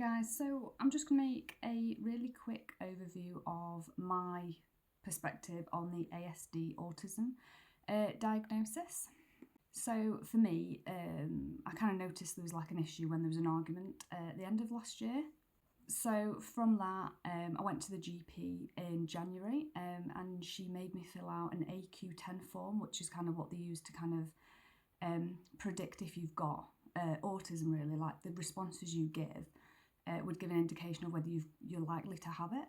guys, so I'm just going to make a really quick overview of my perspective on the ASD autism diagnosis. So for me, I kind of noticed there was like an issue when there was an argument at the end of last year. So from that, I went to the GP in January and she made me fill out an AQ10 form, which is kind of what they use to kind of predict if you've got autism, really, like the responses you give would give an indication of whether you're likely to have it.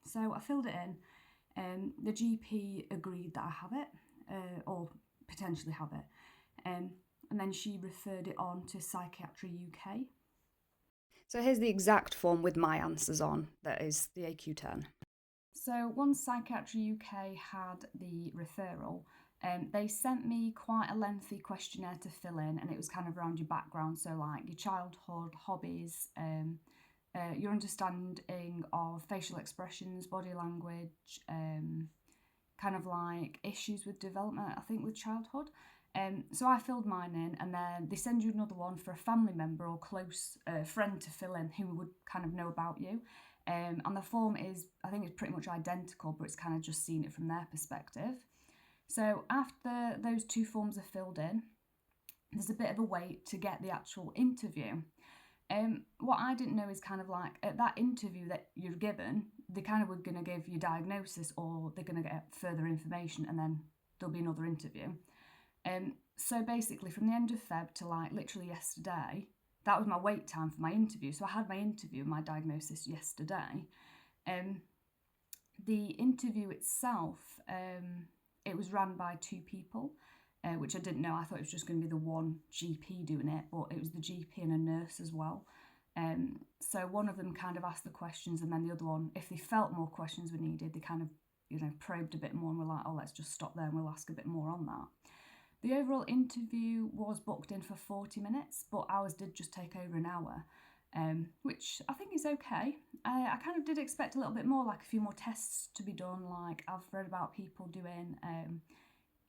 So I filled it in. The GP agreed that I have it, or potentially have it. And then she referred it on to Psychiatry UK. So here's the exact form with my answers on, that is the AQ10. So once Psychiatry UK had the referral, they sent me quite a lengthy questionnaire to fill in, and it was kind of around your background, so like your childhood, hobbies, your understanding of facial expressions, body language, kind of like issues with development, I think, with childhood. So I filled mine in, and then they send you another one for a family member or close friend to fill in who would kind of know about you. And the form is, I think it's pretty much identical, but it's kind of just seeing it from their perspective. So after those two forms are filled in, there's a bit of a wait to get the actual interview. What I didn't know is kind of like at that interview that you're given, they kind of were going to give you diagnosis, or they're going to get further information, and then there'll be another interview. So basically from the end of Feb to like literally yesterday, that was my wait time for my interview. So I had my interview, my diagnosis yesterday. The interview itself, it was run by two people, which I didn't know. I thought it was just going to be the one GP doing it, but it was the GP and a nurse as well. So one of them kind of asked the questions, and then the other one, if they felt more questions were needed, they kind of, probed a bit more and were like, oh, let's just stop there and we'll ask a bit more on that. The overall interview was booked in for 40 minutes, but ours did just take over an hour, which I think is okay. I kind of did expect a little bit more, like a few more tests to be done. Like I've read about people doing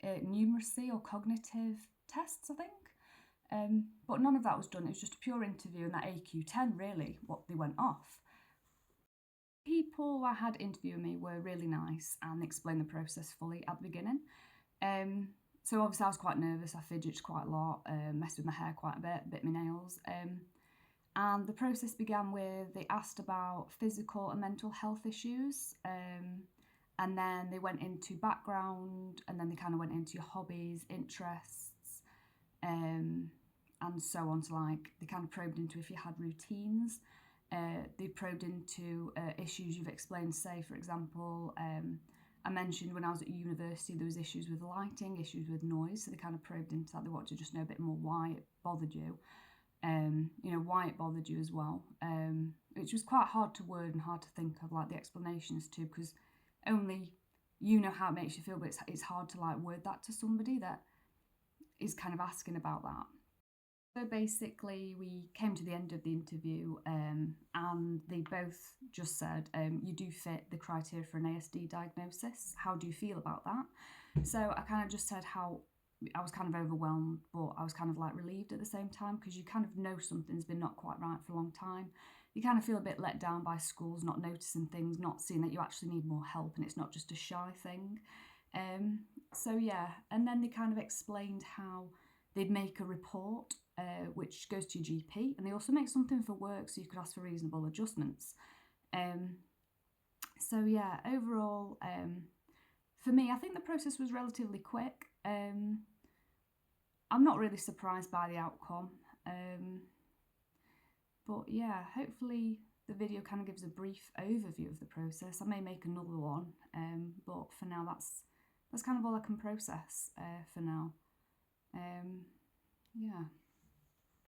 numeracy or cognitive tests, I think. But none of that was done. It was just a pure interview, and that AQ10 really what they went off. People I had interviewing me were really nice and explained the process fully at the beginning. So obviously I was quite nervous, I fidgeted quite a lot, messed with my hair quite a bit my nails. And the process began with, they asked about physical and mental health issues, and then they went into background, and then they kind of went into your hobbies, interests, and so on. So like, they kind of probed into if you had routines. They probed into issues you've explained, say, for example, I mentioned when I was at university there was issues with lighting, issues with noise, so they kind of probed into that. They wanted to just know a bit more why it bothered you, why it bothered you as well, which was quite hard to word and hard to think of, like the explanations too, because only you know how it makes you feel, but it's hard to like word that to somebody that is kind of asking about that. So basically we came to the end of the interview and they both just said, you do fit the criteria for an ASD diagnosis. How do you feel about that? So I kind of just said how I was kind of overwhelmed, but I was kind of like relieved at the same time, because you kind of know something's been not quite right for a long time. You kind of feel a bit let down by schools not noticing things, not seeing that you actually need more help and it's not just a shy thing. So yeah, and then they kind of explained how they'd make a report which goes to your GP, and they also make something for work so you could ask for reasonable adjustments. So yeah, overall, for me, I think the process was relatively quick. I'm not really surprised by the outcome. But yeah, hopefully the video kind of gives a brief overview of the process. I may make another one, but for now that's kind of all I can process for now. Yeah.